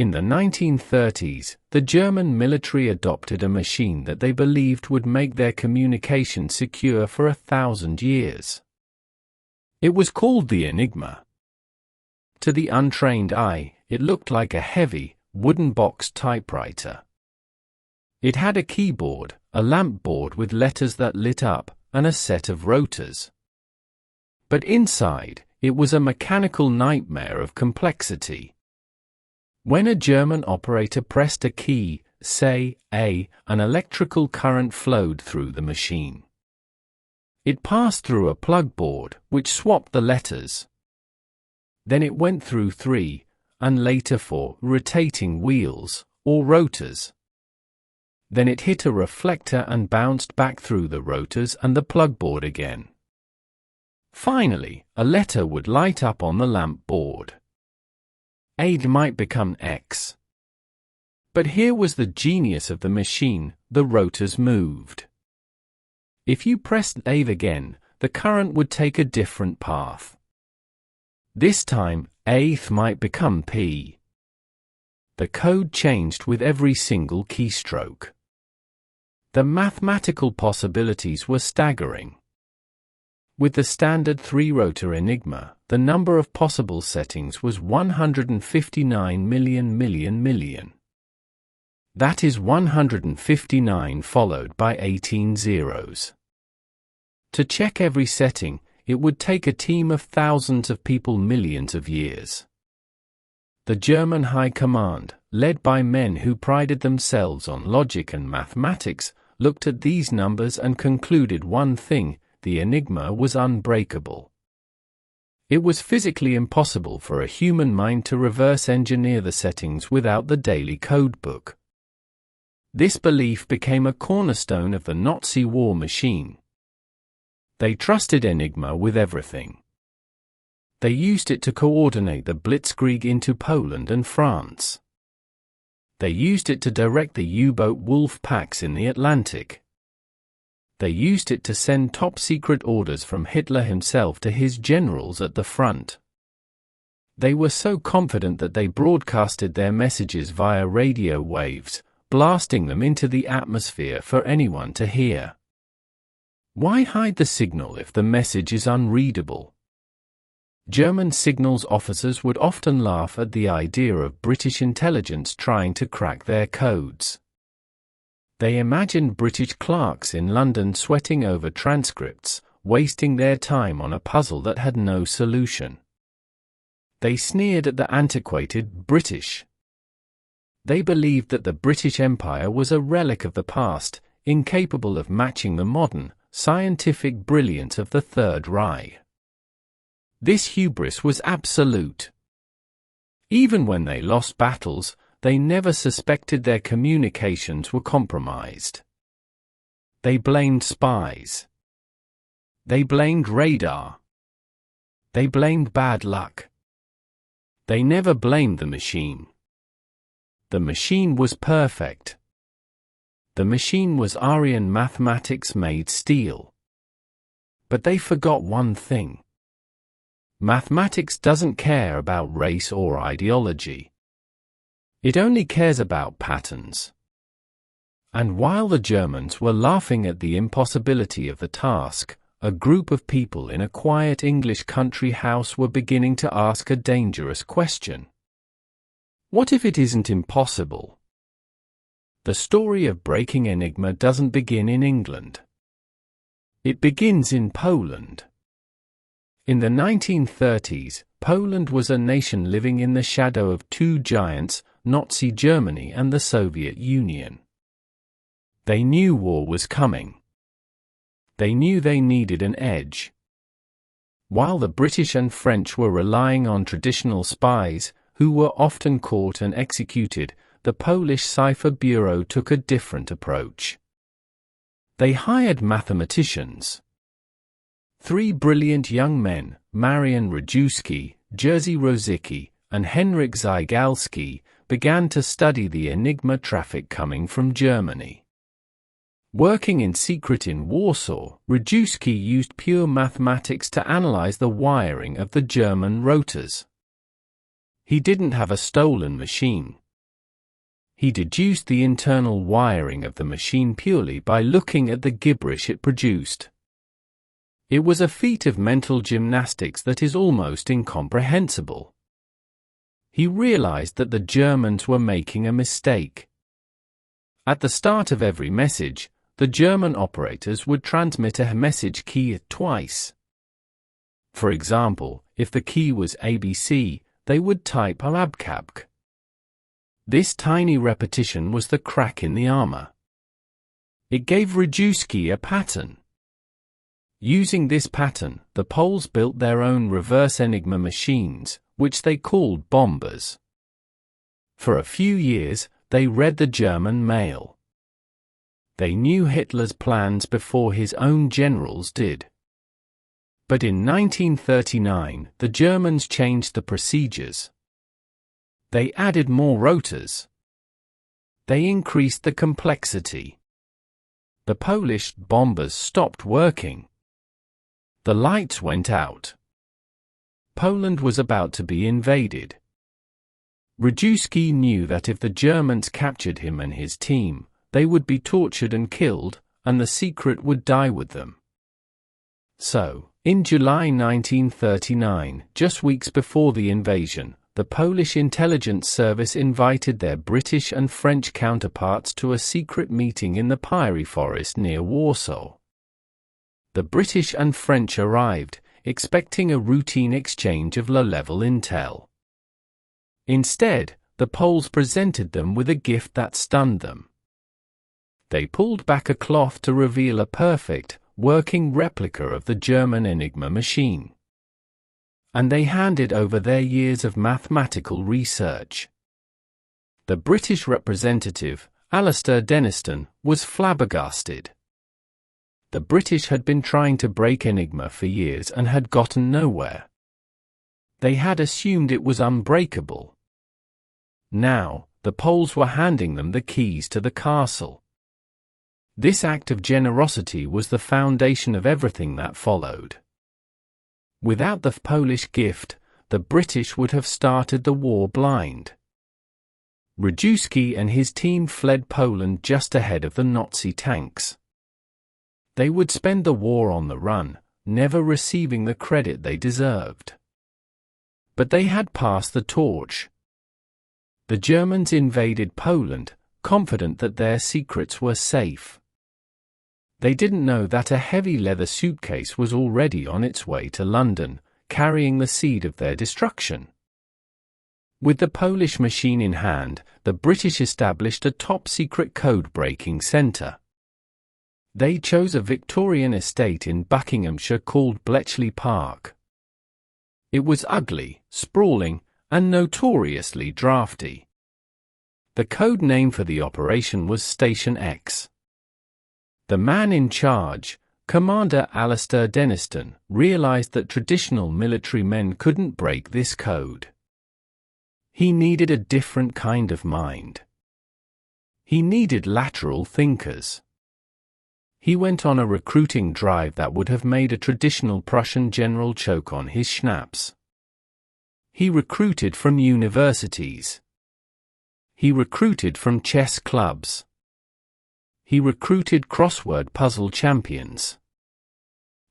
In the 1930s, the German military adopted a machine that they believed would make their communication secure for 1,000 years. It was called the Enigma. To the untrained eye, it looked like a heavy, wooden box typewriter. It had a keyboard, a lamp board with letters that lit up, and a set of rotors. But inside, it was a mechanical nightmare of complexity. When a German operator pressed a key, say A, an electrical current flowed through the machine. It passed through a plug board, which swapped the letters. Then it went through 3, and later 4, rotating wheels, or rotors. Then it hit a reflector and bounced back through the rotors and the plug board again. Finally, a letter would light up on the lamp board. A might become X. But here was the genius of the machine: the rotors moved. If you pressed A again, the current would take a different path. This time, A might become P. The code changed with every single keystroke. The mathematical possibilities were staggering. With the standard 3-rotor Enigma, the number of possible settings was 159 million. That is 159 followed by 18 zeros. To check every setting, it would take a team of thousands of people millions of years. The German High Command, led by men who prided themselves on logic and mathematics, looked at these numbers and concluded one thing: the Enigma was unbreakable. It was physically impossible for a human mind to reverse engineer the settings without the daily codebook. This belief became a cornerstone of the Nazi war machine. They trusted Enigma with everything. They used it to coordinate the blitzkrieg into Poland and France. They used it to direct the U-boat wolf packs in the Atlantic. They used it to send top-secret orders from Hitler himself to his generals at the front. They were so confident that they broadcasted their messages via radio waves, blasting them into the atmosphere for anyone to hear. Why hide the signal if the message is unreadable? German signals officers would often laugh at the idea of British intelligence trying to crack their codes. They imagined British clerks in London sweating over transcripts, wasting their time on a puzzle that had no solution. They sneered at the antiquated British. They believed that the British Empire was a relic of the past, incapable of matching the modern, scientific brilliance of the Third Reich. This hubris was absolute. Even when they lost battles, they never suspected their communications were compromised. They blamed spies. They blamed radar. They blamed bad luck. They never blamed the machine. The machine was perfect. The machine was Aryan mathematics made steel. But they forgot one thing. Mathematics doesn't care about race or ideology. It only cares about patterns. And while the Germans were laughing at the impossibility of the task, a group of people in a quiet English country house were beginning to ask a dangerous question. What if it isn't impossible? The story of breaking Enigma doesn't begin in England. It begins in Poland. In the 1930s, Poland was a nation living in the shadow of two giants, Nazi Germany and the Soviet Union. They knew war was coming. They knew they needed an edge. While the British and French were relying on traditional spies, who were often caught and executed, the Polish Cipher Bureau took a different approach. They hired mathematicians. 3 brilliant young men, Marian Rejewski, Jerzy Rosiecki, and Henryk Zygalski, began to study the Enigma traffic coming from Germany. Working in secret in Warsaw, Rejewski used pure mathematics to analyze the wiring of the German rotors. He didn't have a stolen machine. He deduced the internal wiring of the machine purely by looking at the gibberish it produced. It was a feat of mental gymnastics that is almost incomprehensible. He realized that the Germans were making a mistake. At the start of every message, the German operators would transmit a message key twice. For example, if the key was ABC, they would type abkabk. This tiny repetition was the crack in the armor. It gave Rejewski a pattern. Using this pattern, the Poles built their own reverse Enigma machines, which they called bombers. For a few years, they read the German mail. They knew Hitler's plans before his own generals did. But in 1939, the Germans changed the procedures. They added more rotors. They increased the complexity. The Polish bombers stopped working. The lights went out. Poland was about to be invaded. Rejewski knew that if the Germans captured him and his team, they would be tortured and killed, and the secret would die with them. So, in July 1939, just weeks before the invasion, the Polish intelligence service invited their British and French counterparts to a secret meeting in the Pyry Forest near Warsaw. The British and French arrived, expecting a routine exchange of low-level intel. Instead, the Poles presented them with a gift that stunned them. They pulled back a cloth to reveal a perfect, working replica of the German Enigma machine. And they handed over their years of mathematical research. The British representative, Alastair Denniston, was flabbergasted. The British had been trying to break Enigma for years and had gotten nowhere. They had assumed it was unbreakable. Now, the Poles were handing them the keys to the castle. This act of generosity was the foundation of everything that followed. Without the Polish gift, the British would have started the war blind. Rejewski and his team fled Poland just ahead of the Nazi tanks. They would spend the war on the run, never receiving the credit they deserved. But they had passed the torch. The Germans invaded Poland, confident that their secrets were safe. They didn't know that a heavy leather suitcase was already on its way to London, carrying the seed of their destruction. With the Polish machine in hand, the British established a top-secret code-breaking centre. They chose a Victorian estate in Buckinghamshire called Bletchley Park. It was ugly, sprawling, and notoriously drafty. The code name for the operation was Station X. The man in charge, Commander Alastair Denniston, realized that traditional military men couldn't break this code. He needed a different kind of mind. He needed lateral thinkers. He went on a recruiting drive that would have made a traditional Prussian general choke on his schnapps. He recruited from universities. He recruited from chess clubs. He recruited crossword puzzle champions.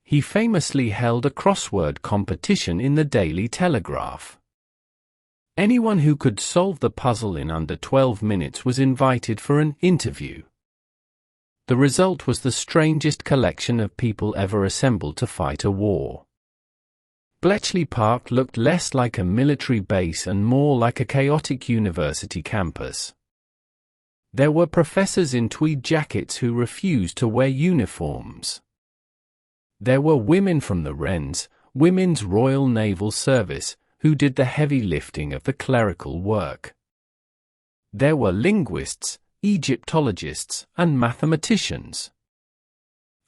He famously held a crossword competition in the Daily Telegraph. Anyone who could solve the puzzle in under 12 minutes was invited for an interview. The result was the strangest collection of people ever assembled to fight a war. Bletchley Park looked less like a military base and more like a chaotic university campus. There were professors in tweed jackets who refused to wear uniforms. There were women from the Wrens, Women's Royal Naval Service, who did the heavy lifting of the clerical work. There were linguists, Egyptologists, and mathematicians.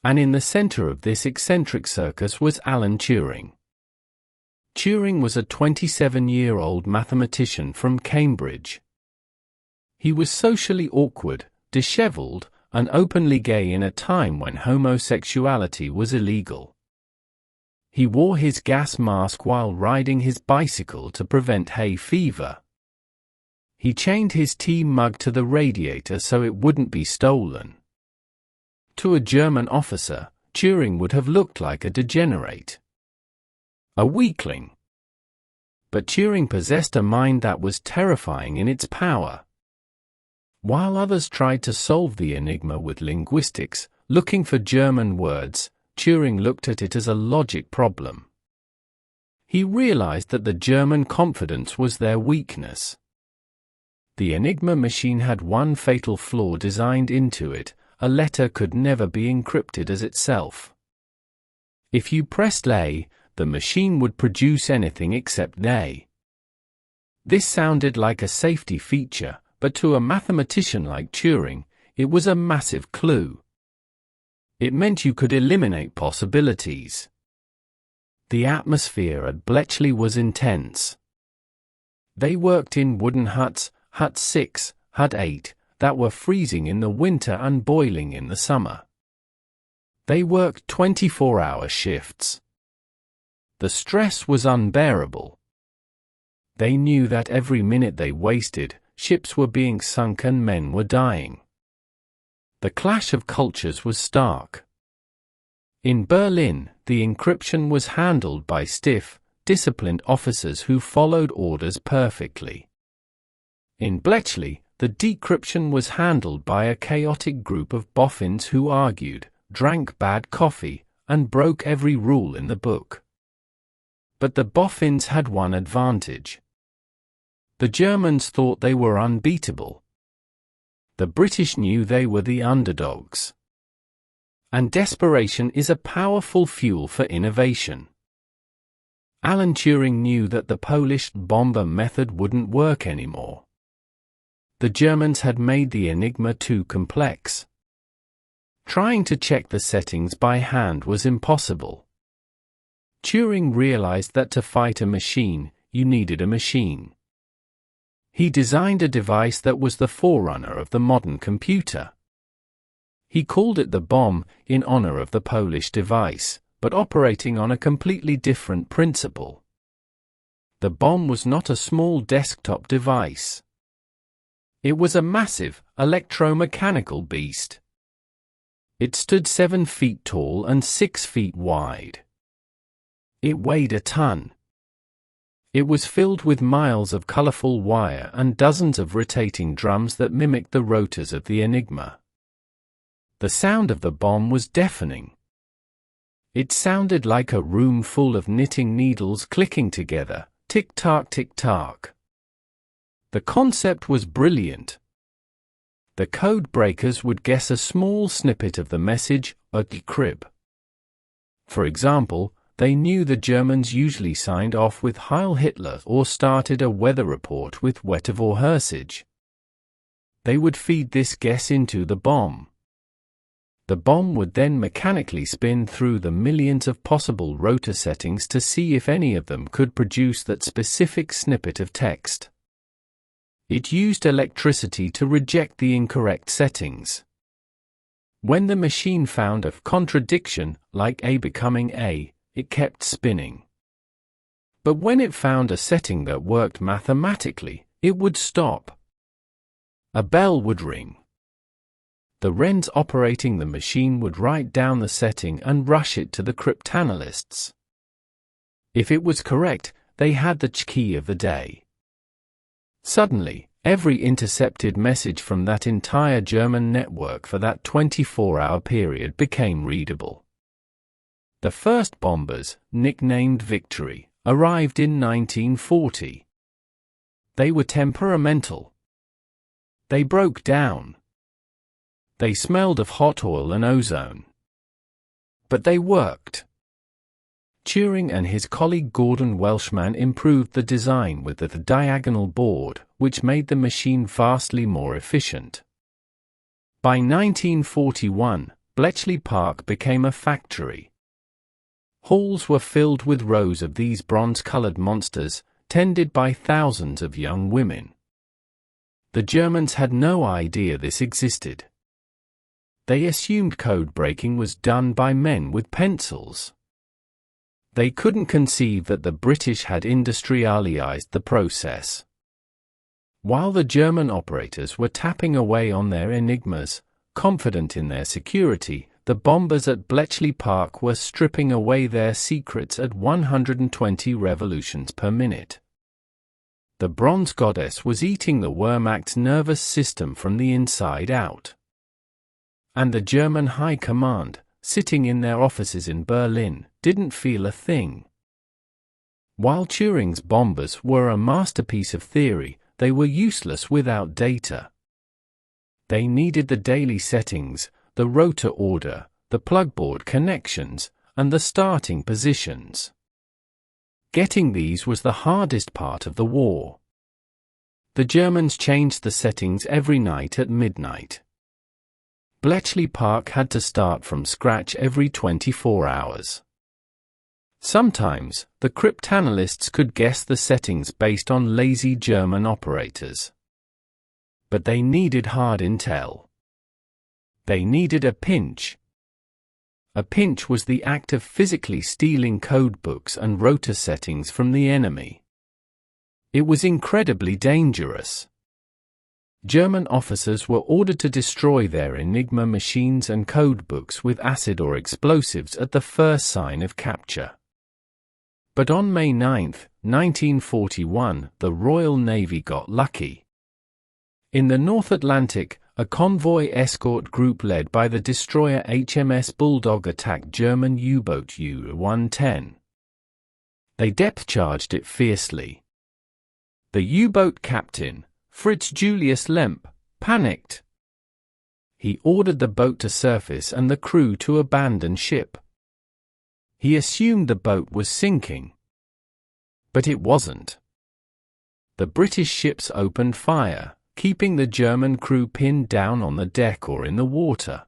And in the center of this eccentric circus was Alan Turing. Turing was a 27-year-old mathematician from Cambridge. He was socially awkward, disheveled, and openly gay in a time when homosexuality was illegal. He wore his gas mask while riding his bicycle to prevent hay fever. He chained his tea mug to the radiator so it wouldn't be stolen. To a German officer, Turing would have looked like a degenerate. A weakling. But Turing possessed a mind that was terrifying in its power. While others tried to solve the enigma with linguistics, looking for German words, Turing looked at it as a logic problem. He realized that the German confidence was their weakness. The Enigma machine had one fatal flaw designed into it: a letter could never be encrypted as itself. If you pressed A, the machine would produce anything except A. This sounded like a safety feature, but to a mathematician like Turing, it was a massive clue. It meant you could eliminate possibilities. The atmosphere at Bletchley was intense. They worked in wooden huts, Hut 6, Hut 8, that were freezing in the winter and boiling in the summer. They worked 24-hour shifts. The stress was unbearable. They knew that every minute they wasted, ships were being sunk and men were dying. The clash of cultures was stark. In Berlin, the encryption was handled by stiff, disciplined officers who followed orders perfectly. In Bletchley, the decryption was handled by a chaotic group of boffins who argued, drank bad coffee, and broke every rule in the book. But the boffins had one advantage. The Germans thought they were unbeatable. The British knew they were the underdogs. And desperation is a powerful fuel for innovation. Alan Turing knew that the Polish bomber method wouldn't work anymore. The Germans had made the Enigma too complex. Trying to check the settings by hand was impossible. Turing realized that to fight a machine, you needed a machine. He designed a device that was the forerunner of the modern computer. He called it the bomb, in honor of the Polish device, but operating on a completely different principle. The bomb was not a small desktop device. It was a massive, electromechanical beast. It stood 7 feet tall and 6 feet wide. It weighed a ton. It was filled with miles of colorful wire and dozens of rotating drums that mimicked the rotors of the Enigma. The sound of the bomb was deafening. It sounded like a room full of knitting needles clicking together, tick-tock, tick-tock. The concept was brilliant. The Codebreakers would guess a small snippet of the message, a decrypt. For example, they knew the Germans usually signed off with Heil Hitler or started a weather report with Wetter Vorhersage. They would feed this guess into the bomb. The bomb would then mechanically spin through the millions of possible rotor settings to see if any of them could produce that specific snippet of text. It used electricity to reject the incorrect settings. When the machine found a contradiction, like A becoming A, it kept spinning. But when it found a setting that worked mathematically, it would stop. A bell would ring. The wrens operating the machine would write down the setting and rush it to the cryptanalysts. If it was correct, they had the key of the day. Suddenly, every intercepted message from that entire German network for that 24-hour period became readable. The first bombers, nicknamed Victory, arrived in 1940. They were temperamental. They broke down. They smelled of hot oil and ozone. But they worked. Turing and his colleague Gordon Welshman improved the design with the diagonal board, which made the machine vastly more efficient. By 1941, Bletchley Park became a factory. Halls were filled with rows of these bronze-colored monsters, tended by thousands of young women. The Germans had no idea this existed. They assumed code breaking was done by men with pencils. They couldn't conceive that the British had industrialized the process. While the German operators were tapping away on their Enigmas, confident in their security, the bombers at Bletchley Park were stripping away their secrets at 120 revolutions per minute. The bronze goddess was eating the Wehrmacht's nervous system from the inside out. And the German High Command, sitting in their offices in Berlin, didn't feel a thing. While Turing's bombers were a masterpiece of theory, they were useless without data. They needed the daily settings, the rotor order, the plugboard connections, and the starting positions. Getting these was the hardest part of the war. The Germans changed the settings every night at midnight. Bletchley Park had to start from scratch every 24 hours. Sometimes, the cryptanalysts could guess the settings based on lazy German operators. But they needed hard intel. They needed a pinch. A pinch was the act of physically stealing codebooks and rotor settings from the enemy. It was incredibly dangerous. German officers were ordered to destroy their Enigma machines and codebooks with acid or explosives at the first sign of capture. But on May 9, 1941, the Royal Navy got lucky. In the North Atlantic, a convoy escort group led by the destroyer HMS Bulldog attacked German U-boat U-110. They depth-charged it fiercely. The U-boat captain, Fritz Julius Lemp, panicked. He ordered the boat to surface and the crew to abandon ship. He assumed the boat was sinking. But it wasn't. The British ships opened fire, keeping the German crew pinned down on the deck or in the water.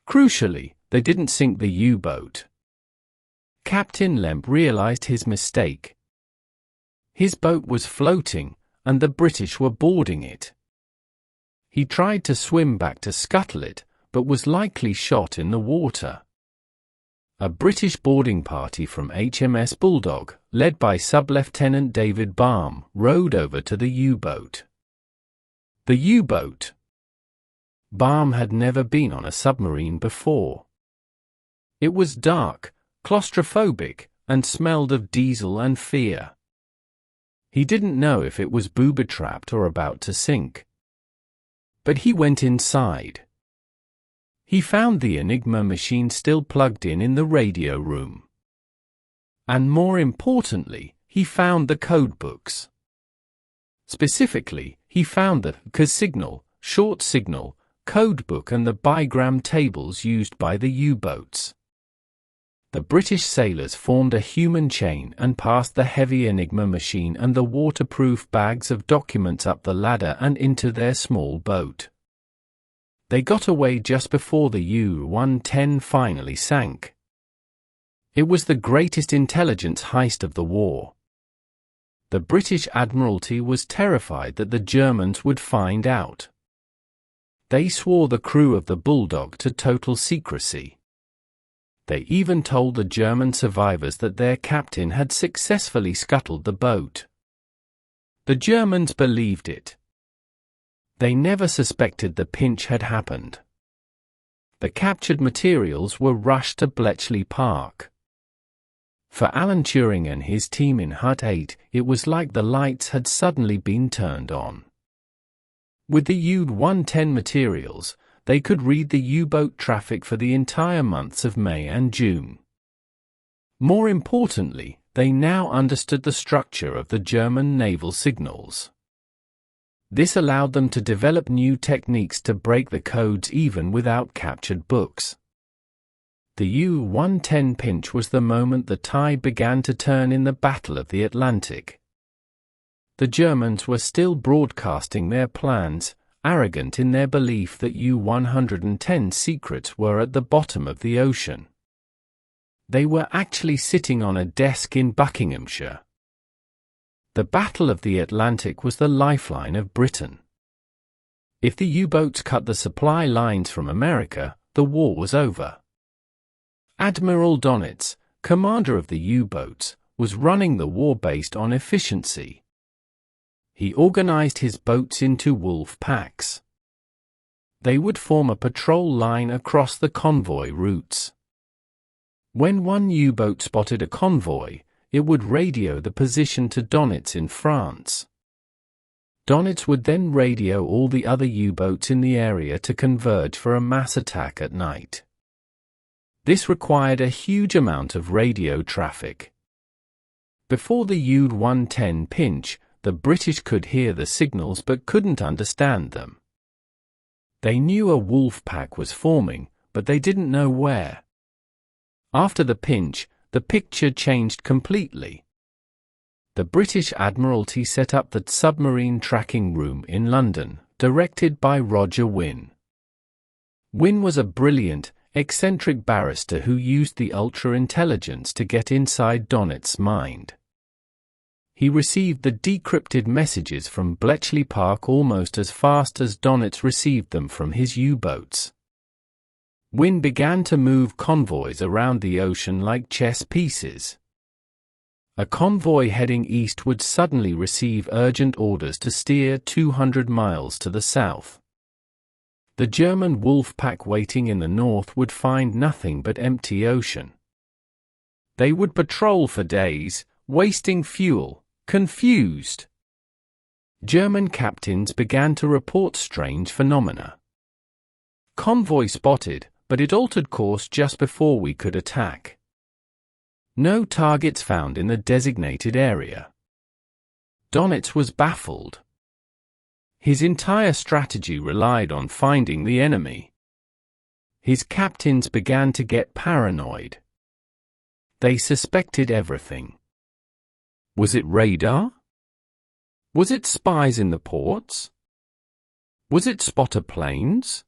Crucially, they didn't sink the U-boat. Captain Lemp realized his mistake. His boat was floating, and the British were boarding it. He tried to swim back to scuttle it, but was likely shot in the water. A British boarding party from HMS Bulldog, led by Sub-Lieutenant David Baum, rowed over to the U-boat. The U-boat. Baum had never been on a submarine before. It was dark, claustrophobic, and smelled of diesel and fear. He didn't know if it was booby-trapped or about to sink. But he went inside. He found the Enigma machine still plugged in the radio room. And more importantly, he found the codebooks. Specifically, he found the CAS signal, short signal, codebook and the bigram tables used by the U-boats. The British sailors formed a human chain and passed the heavy Enigma machine and the waterproof bags of documents up the ladder and into their small boat. They got away just before the U-110 finally sank. It was the greatest intelligence heist of the war. The British Admiralty was terrified that the Germans would find out. They swore the crew of the Bulldog to total secrecy. They even told the German survivors that their captain had successfully scuttled the boat. The Germans believed it. They never suspected the pinch had happened. The captured materials were rushed to Bletchley Park. For Alan Turing and his team in Hut 8, it was like the lights had suddenly been turned on. With the U-110 materials, they could read the U-boat traffic for the entire months of May and June. More importantly, they now understood the structure of the German naval signals. This allowed them to develop new techniques to break the codes even without captured books. The U-110 pinch was the moment the tide began to turn in the Battle of the Atlantic. The Germans were still broadcasting their plans, arrogant in their belief that U-110 secrets were at the bottom of the ocean. They were actually sitting on a desk in Buckinghamshire. The Battle of the Atlantic was the lifeline of Britain. If the U-boats cut the supply lines from America, the war was over. Admiral Donitz, commander of the U-boats, was running the war based on efficiency. He organized his boats into wolf packs. They would form a patrol line across the convoy routes. When one U-boat spotted a convoy, it would radio the position to Donitz in France. Donitz would then radio all the other U-boats in the area to converge for a mass attack at night. This required a huge amount of radio traffic. Before the U-110 pinch, the British could hear the signals but couldn't understand them. They knew a wolf pack was forming, but they didn't know where. After the pinch, the picture changed completely. The British Admiralty set up the Submarine Tracking Room in London, directed by Roger Wynne. Wynne was a brilliant, eccentric barrister who used the ultra-intelligence to get inside Donitz's mind. He received the decrypted messages from Bletchley Park almost as fast as Donitz received them from his U-boats. Wynne began to move convoys around the ocean like chess pieces. A convoy heading east would suddenly receive urgent orders to steer 200 miles to the south. The German wolf pack waiting in the north would find nothing but empty ocean. They would patrol for days, wasting fuel, confused. German captains began to report strange phenomena. Convoy spotted, but it altered course just before we could attack. No targets found in the designated area. Donitz was baffled. His entire strategy relied on finding the enemy. His captains began to get paranoid. They suspected everything. Was it radar? Was it spies in the ports? Was it spotter planes?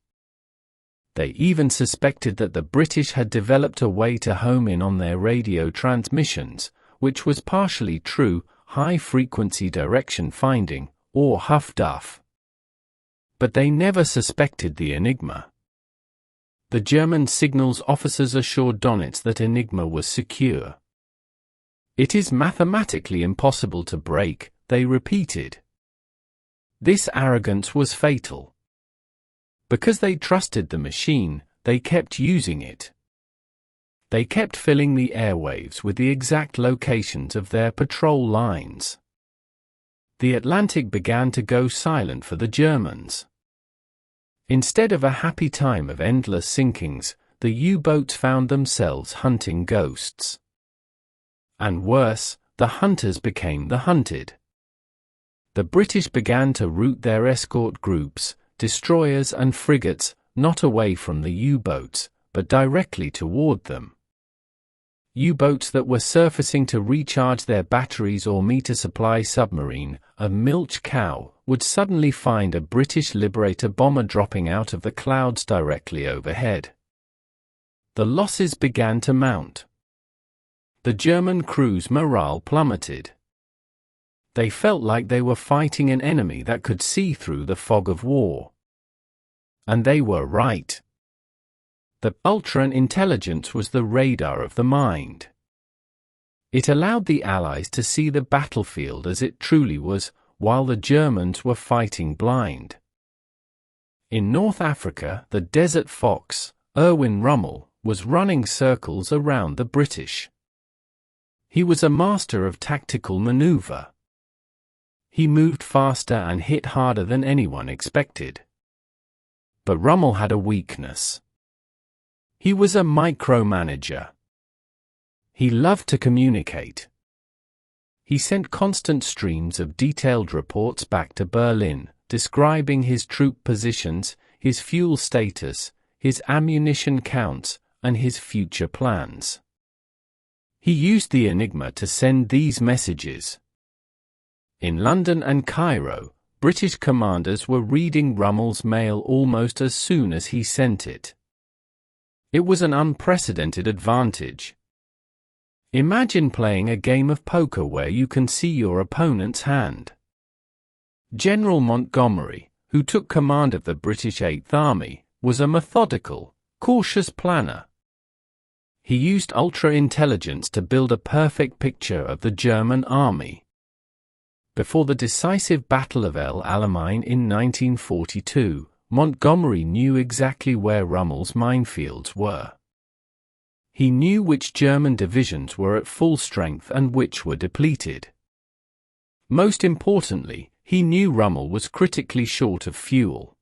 They even suspected that the British had developed a way to home in on their radio transmissions, which was partially true, high-frequency direction finding, or huff-duff. But they never suspected the Enigma. The German signals officers assured Donitz that Enigma was secure. "It is mathematically impossible to break," they repeated. This arrogance was fatal. Because they trusted the machine, they kept using it. They kept filling the airwaves with the exact locations of their patrol lines. The Atlantic began to go silent for the Germans. Instead of a happy time of endless sinkings, the U-boats found themselves hunting ghosts. And worse, the hunters became the hunted. The British began to route their escort groups, destroyers and frigates, not away from the U-boats, but directly toward them. U-boats that were surfacing to recharge their batteries or meet a supply submarine, a milch cow, would suddenly find a British Liberator bomber dropping out of the clouds directly overhead. The losses began to mount. The German crew's morale plummeted. They felt like they were fighting an enemy that could see through the fog of war. And they were right. The ultra-intelligence was the radar of the mind. It allowed the Allies to see the battlefield as it truly was, while the Germans were fighting blind. In North Africa, the desert fox, Erwin Rommel, was running circles around the British. He was a master of tactical maneuver. He moved faster and hit harder than anyone expected. But Rommel had a weakness. He was a micromanager. He loved to communicate. He sent constant streams of detailed reports back to Berlin, describing his troop positions, his fuel status, his ammunition counts, and his future plans. He used the Enigma to send these messages. In London and Cairo, British commanders were reading Rommel's mail almost as soon as he sent it. It was an unprecedented advantage. Imagine playing a game of poker where you can see your opponent's hand. General Montgomery, who took command of the British Eighth Army, was a methodical, cautious planner. He used ultra-intelligence to build a perfect picture of the German army. Before the decisive Battle of El Alamein in 1942, Montgomery knew exactly where Rommel's minefields were. He knew which German divisions were at full strength and which were depleted. Most importantly, he knew Rommel was critically short of fuel.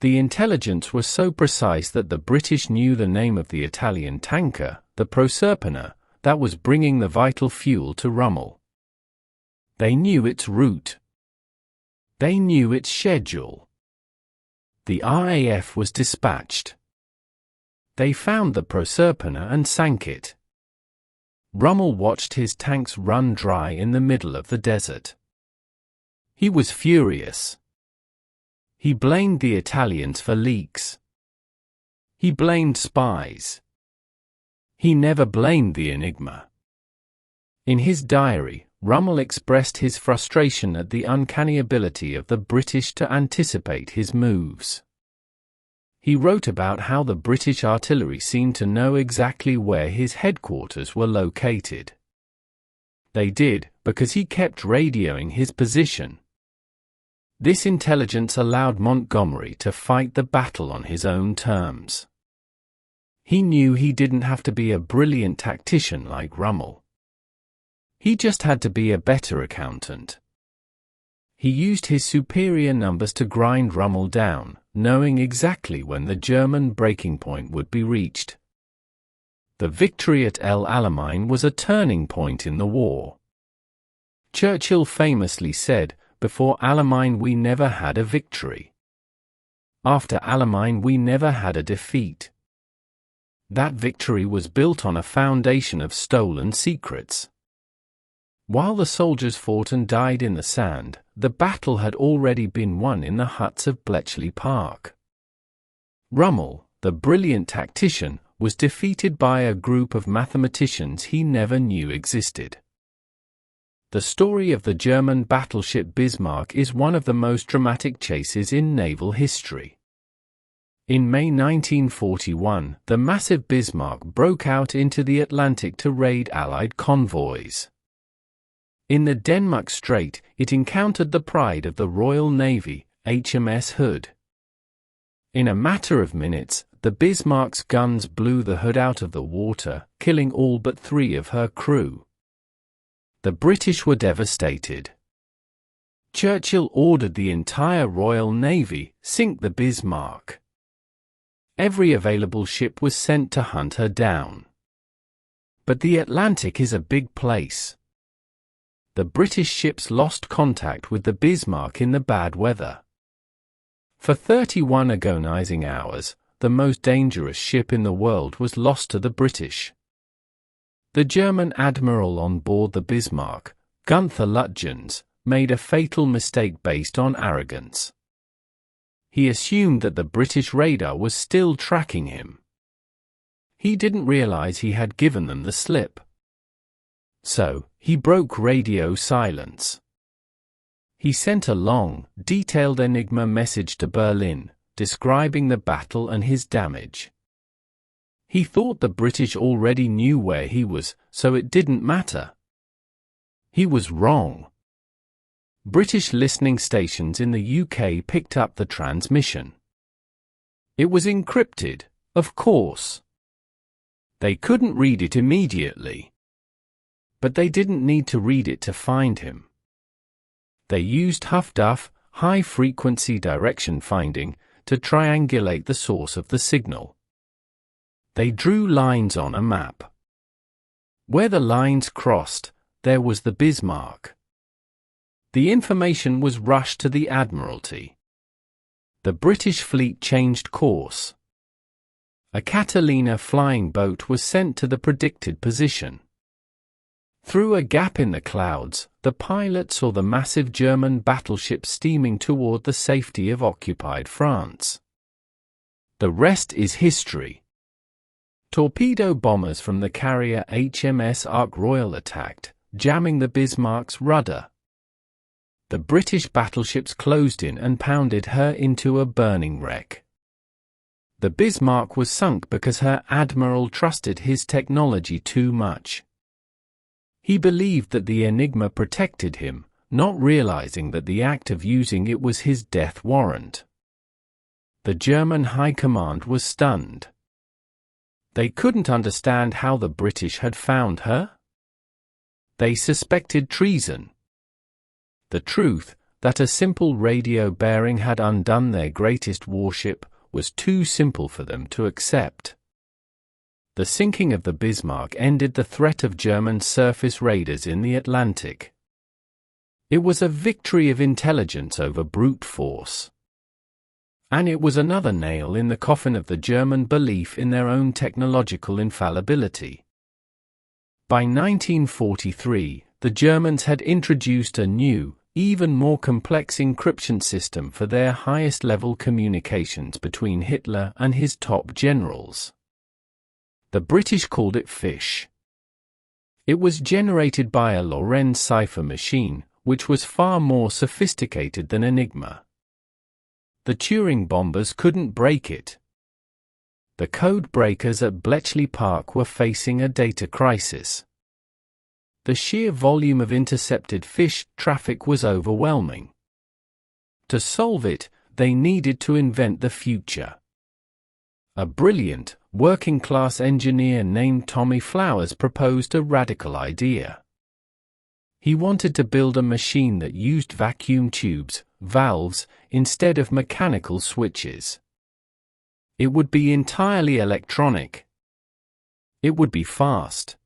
The intelligence was so precise that the British knew the name of the Italian tanker, the Proserpina, that was bringing the vital fuel to Rommel. They knew its route. They knew its schedule. The RAF was dispatched. They found the Proserpina and sank it. Rommel watched his tanks run dry in the middle of the desert. He was furious. He blamed the Italians for leaks. He blamed spies. He never blamed the Enigma. In his diary, Rommel expressed his frustration at the uncanny ability of the British to anticipate his moves. He wrote about how the British artillery seemed to know exactly where his headquarters were located. They did, because he kept radioing his position. This intelligence allowed Montgomery to fight the battle on his own terms. He knew he didn't have to be a brilliant tactician like Rommel. He just had to be a better accountant. He used his superior numbers to grind Rommel down, knowing exactly when the German breaking point would be reached. The victory at El Alamein was a turning point in the war. Churchill famously said, "Before Alamein we never had a victory. After Alamein we never had a defeat." That victory was built on a foundation of stolen secrets. While the soldiers fought and died in the sand, the battle had already been won in the huts of Bletchley Park. Rommel, the brilliant tactician, was defeated by a group of mathematicians he never knew existed. The story of the German battleship Bismarck is one of the most dramatic chases in naval history. In May 1941, the massive Bismarck broke out into the Atlantic to raid Allied convoys. In the Denmark Strait, it encountered the pride of the Royal Navy, HMS Hood. In a matter of minutes, the Bismarck's guns blew the Hood out of the water, killing all but 3 of her crew. The British were devastated. Churchill ordered the entire Royal Navy sink the Bismarck. Every available ship was sent to hunt her down. But the Atlantic is a big place. The British ships lost contact with the Bismarck in the bad weather. For 31 agonizing hours, the most dangerous ship in the world was lost to the British. The German admiral on board the Bismarck, Gunther Lütjens, made a fatal mistake based on arrogance. He assumed that the British radar was still tracking him. He didn't realize he had given them the slip. So, he broke radio silence. He sent a long, detailed Enigma message to Berlin, describing the battle and his damage. He thought the British already knew where he was, so it didn't matter. He was wrong. British listening stations in the UK picked up the transmission. It was encrypted, of course. They couldn't read it immediately. But they didn't need to read it to find him. They used Huff-Duff, high-frequency direction finding, to triangulate the source of the signal. They drew lines on a map. Where the lines crossed, there was the Bismarck. The information was rushed to the Admiralty. The British fleet changed course. A Catalina flying boat was sent to the predicted position. Through a gap in the clouds, the pilot saw the massive German battleship steaming toward the safety of occupied France. The rest is history. Torpedo bombers from the carrier HMS Ark Royal attacked, jamming the Bismarck's rudder. The British battleships closed in and pounded her into a burning wreck. The Bismarck was sunk because her admiral trusted his technology too much. He believed that the Enigma protected him, not realizing that the act of using it was his death warrant. The German High Command was stunned. They couldn't understand how the British had found her. They suspected treason. The truth, that a simple radio bearing had undone their greatest warship, was too simple for them to accept. The sinking of the Bismarck ended the threat of German surface raiders in the Atlantic. It was a victory of intelligence over brute force. And it was another nail in the coffin of the German belief in their own technological infallibility. By 1943, the Germans had introduced a new, even more complex encryption system for their highest-level communications between Hitler and his top generals. The British called it FISH. It was generated by a Lorenz cipher machine, which was far more sophisticated than Enigma. The Turing bombers couldn't break it. The Codebreakers at Bletchley Park were facing a data crisis. The sheer volume of intercepted fish traffic was overwhelming. To solve it, they needed to invent the future. A brilliant, working-class engineer named Tommy Flowers proposed a radical idea. He wanted to build a machine that used vacuum tubes, valves, instead of mechanical switches. It would be entirely electronic. It would be fast.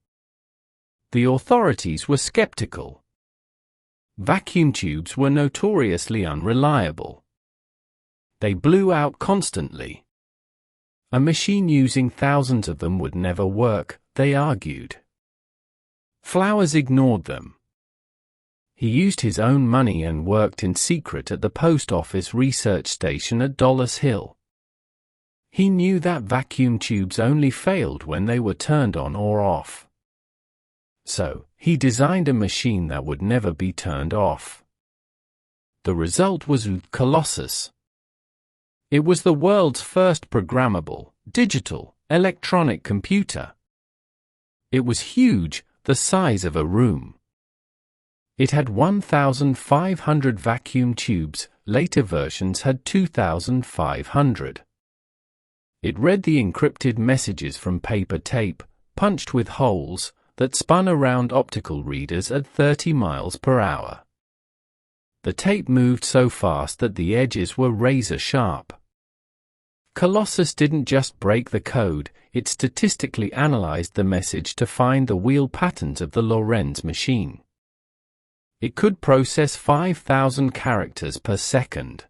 The authorities were skeptical. Vacuum tubes were notoriously unreliable. They blew out constantly. A machine using thousands of them would never work, they argued. Flowers ignored them. He used his own money and worked in secret at the post office research station at Dollis Hill. He knew that vacuum tubes only failed when they were turned on or off. So, he designed a machine that would never be turned off. The result was Colossus. It was the world's first programmable, digital, electronic computer. It was huge, the size of a room. It had 1,500 vacuum tubes, later versions had 2,500. It read the encrypted messages from paper tape, punched with holes, that spun around optical readers at 30 miles per hour. The tape moved so fast that the edges were razor sharp. Colossus didn't just break the code, it statistically analyzed the message to find the wheel patterns of the Lorenz machine. It could process 5,000 characters per second.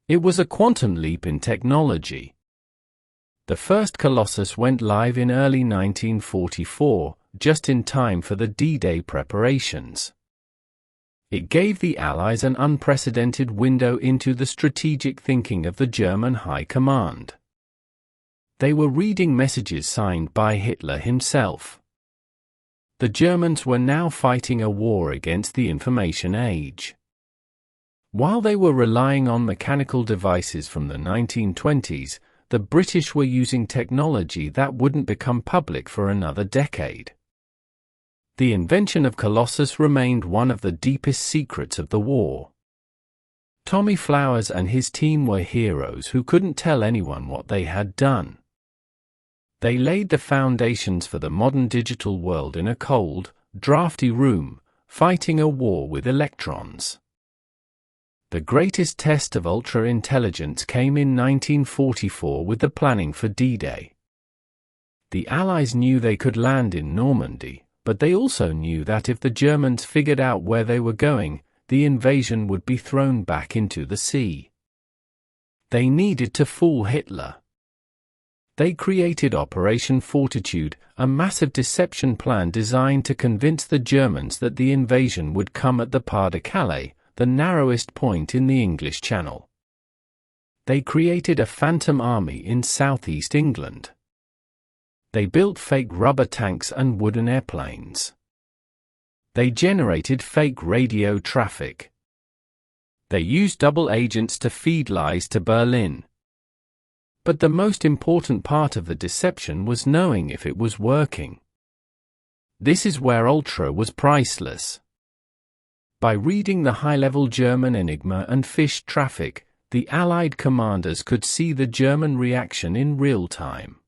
It was a quantum leap in technology. The first Colossus went live in early 1944, just in time for the D-Day preparations. It gave the Allies an unprecedented window into the strategic thinking of the German High Command. They were reading messages signed by Hitler himself. The Germans were now fighting a war against the information age. While they were relying on mechanical devices from the 1920s, the British were using technology that wouldn't become public for another decade. The invention of Colossus remained one of the deepest secrets of the war. Tommy Flowers and his team were heroes who couldn't tell anyone what they had done. They laid the foundations for the modern digital world in a cold, drafty room, fighting a war with electrons. The greatest test of ultra-intelligence came in 1944 with the planning for D-Day. The Allies knew they could land in Normandy, but they also knew that if the Germans figured out where they were going, the invasion would be thrown back into the sea. They needed to fool Hitler. They created Operation Fortitude, a massive deception plan designed to convince the Germans that the invasion would come at the Pas de Calais, the narrowest point in the English Channel. They created a phantom army in southeast England. They built fake rubber tanks and wooden airplanes. They generated fake radio traffic. They used double agents to feed lies to Berlin. But the most important part of the deception was knowing if it was working. This is where Ultra was priceless. By reading the high-level German Enigma and fish traffic, the Allied commanders could see the German reaction in real time.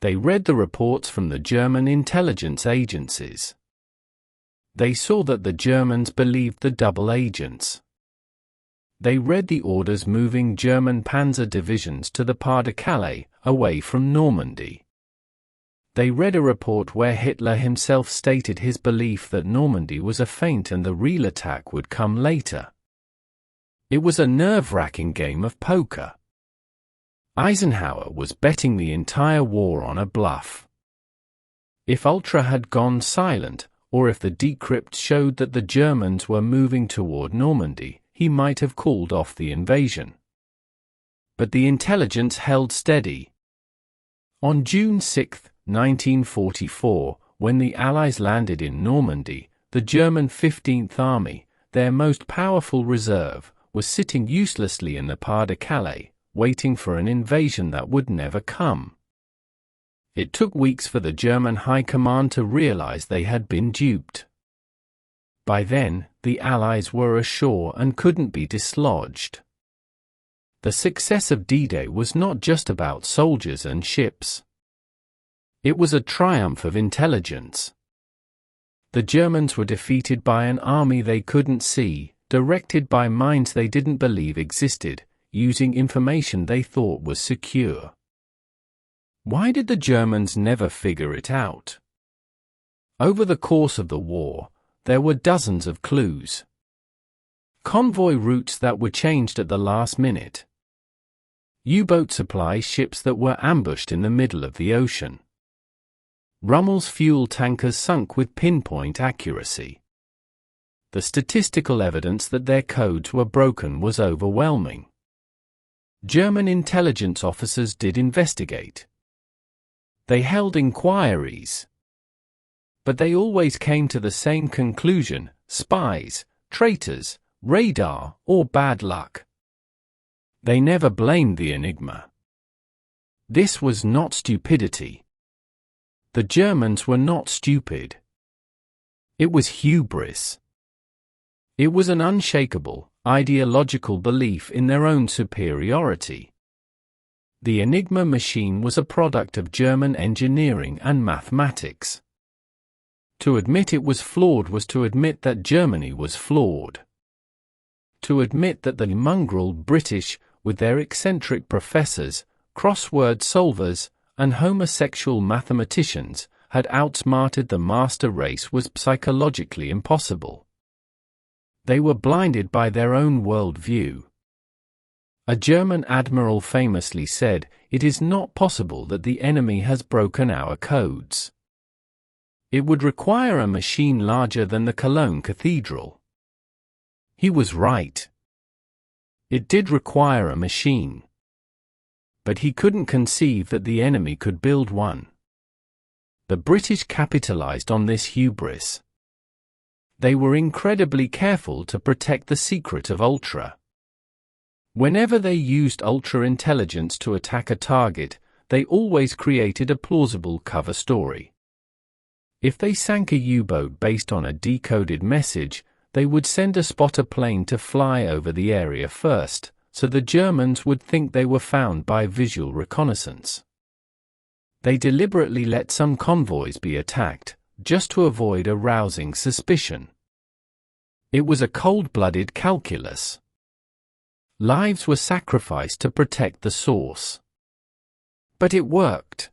They read the reports from the German intelligence agencies. They saw that the Germans believed the double agents. They read the orders moving German panzer divisions to the Pas-de-Calais, away from Normandy. They read a report where Hitler himself stated his belief that Normandy was a feint and the real attack would come later. It was a nerve-wracking game of poker. Eisenhower was betting the entire war on a bluff. If Ultra had gone silent, or if the decrypt showed that the Germans were moving toward Normandy, he might have called off the invasion. But the intelligence held steady. On June 6, 1944, when the Allies landed in Normandy, the German 15th Army, their most powerful reserve, was sitting uselessly in the Pas-de-Calais, waiting for an invasion that would never come. It took weeks for the German High Command to realize they had been duped. By then, the Allies were ashore and couldn't be dislodged. The success of D-Day was not just about soldiers and ships. It was a triumph of intelligence. The Germans were defeated by an army they couldn't see, directed by minds they didn't believe existed, using information they thought was secure. Why did the Germans never figure it out? Over the course of the war, there were dozens of clues. Convoy routes that were changed at the last minute. U-boat supply ships that were ambushed in the middle of the ocean. Rommel's fuel tankers sunk with pinpoint accuracy. The statistical evidence that their codes were broken was overwhelming. German intelligence officers did investigate. They held inquiries. But they always came to the same conclusion: spies, traitors, radar, or bad luck. They never blamed the Enigma. This was not stupidity. The Germans were not stupid. It was hubris. It was an unshakable, ideological belief in their own superiority. The Enigma machine was a product of German engineering and mathematics. To admit it was flawed was to admit that Germany was flawed. To admit that the mongrel British, with their eccentric professors, crossword solvers, and homosexual mathematicians, had outsmarted the master race was psychologically impossible. They were blinded by their own worldview. A German admiral famously said, "It is not possible that the enemy has broken our codes. It would require a machine larger than the Cologne Cathedral." He was right. It did require a machine. But he couldn't conceive that the enemy could build one. The British capitalized on this hubris. They were incredibly careful to protect the secret of Ultra. Whenever they used Ultra intelligence to attack a target, they always created a plausible cover story. If they sank a U-boat based on a decoded message, they would send a spotter plane to fly over the area first, so the Germans would think they were found by visual reconnaissance. They deliberately let some convoys be attacked, just to avoid arousing suspicion. It was a cold-blooded calculus. Lives were sacrificed to protect the source. But it worked.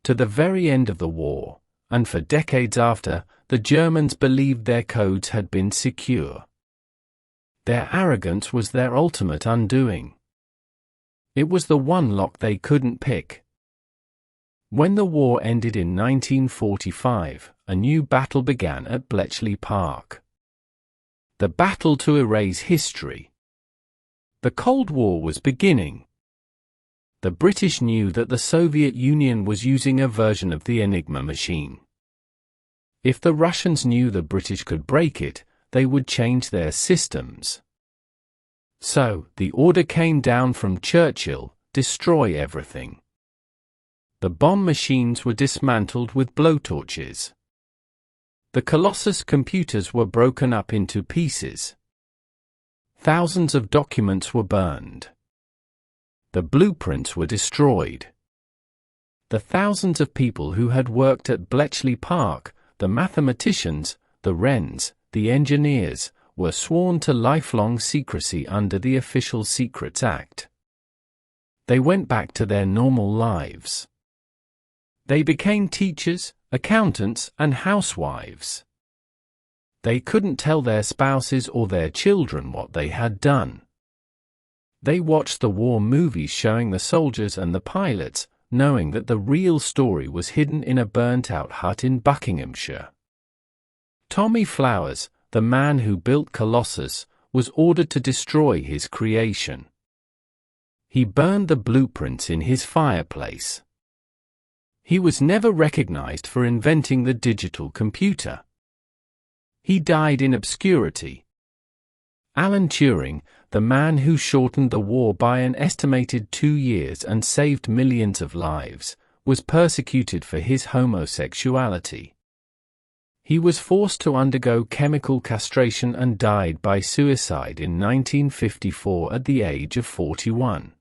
To the very end of the war, and for decades after, the Germans believed their codes had been secure. Their arrogance was their ultimate undoing. It was the one lock they couldn't pick. When the war ended in 1945, a new battle began at Bletchley Park. The battle to erase history. The Cold War was beginning. The British knew that the Soviet Union was using a version of the Enigma machine. If the Russians knew the British could break it, they would change their systems. So, the order came down from Churchill: destroy everything. The bomb machines were dismantled with blowtorches. The Colossus computers were broken up into pieces. Thousands of documents were burned. The blueprints were destroyed. The thousands of people who had worked at Bletchley Park, the mathematicians, the wrens, the engineers, were sworn to lifelong secrecy under the Official Secrets Act. They went back to their normal lives. They became teachers, accountants, and housewives. They couldn't tell their spouses or their children what they had done. They watched the war movies showing the soldiers and the pilots, knowing that the real story was hidden in a burnt-out hut in Buckinghamshire. Tommy Flowers, the man who built Colossus, was ordered to destroy his creation. He burned the blueprints in his fireplace. He was never recognized for inventing the digital computer. He died in obscurity. Alan Turing, the man who shortened the war by an estimated 2 years and saved millions of lives, was persecuted for his homosexuality. He was forced to undergo chemical castration and died by suicide in 1954 at the age of 41.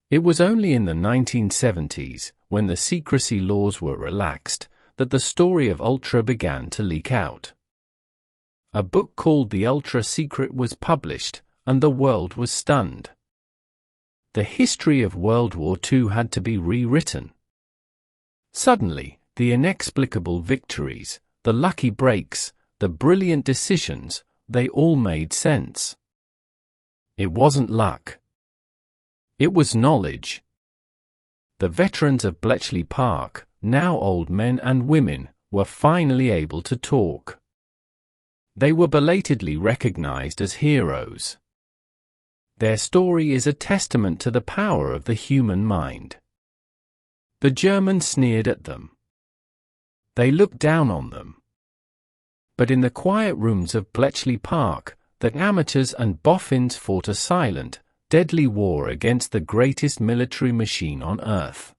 It was only in the 1970s, when the secrecy laws were relaxed, that the story of Ultra began to leak out. A book called The Ultra Secret was published, and the world was stunned. The history of World War II had to be rewritten. Suddenly, the inexplicable victories, the lucky breaks, the brilliant decisions, they all made sense. It wasn't luck. It was knowledge. The veterans of Bletchley Park, now old men and women, were finally able to talk. They were belatedly recognized as heroes. Their story is a testament to the power of the human mind. The Germans sneered at them. They looked down on them. But in the quiet rooms of Bletchley Park, the amateurs and boffins fought a silent, deadly war against the greatest military machine on earth.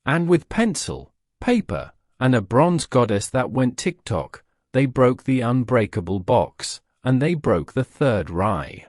And with pencil, paper, and a bronze goddess that went tick-tock, they broke the unbreakable box, and they broke the Third Reich.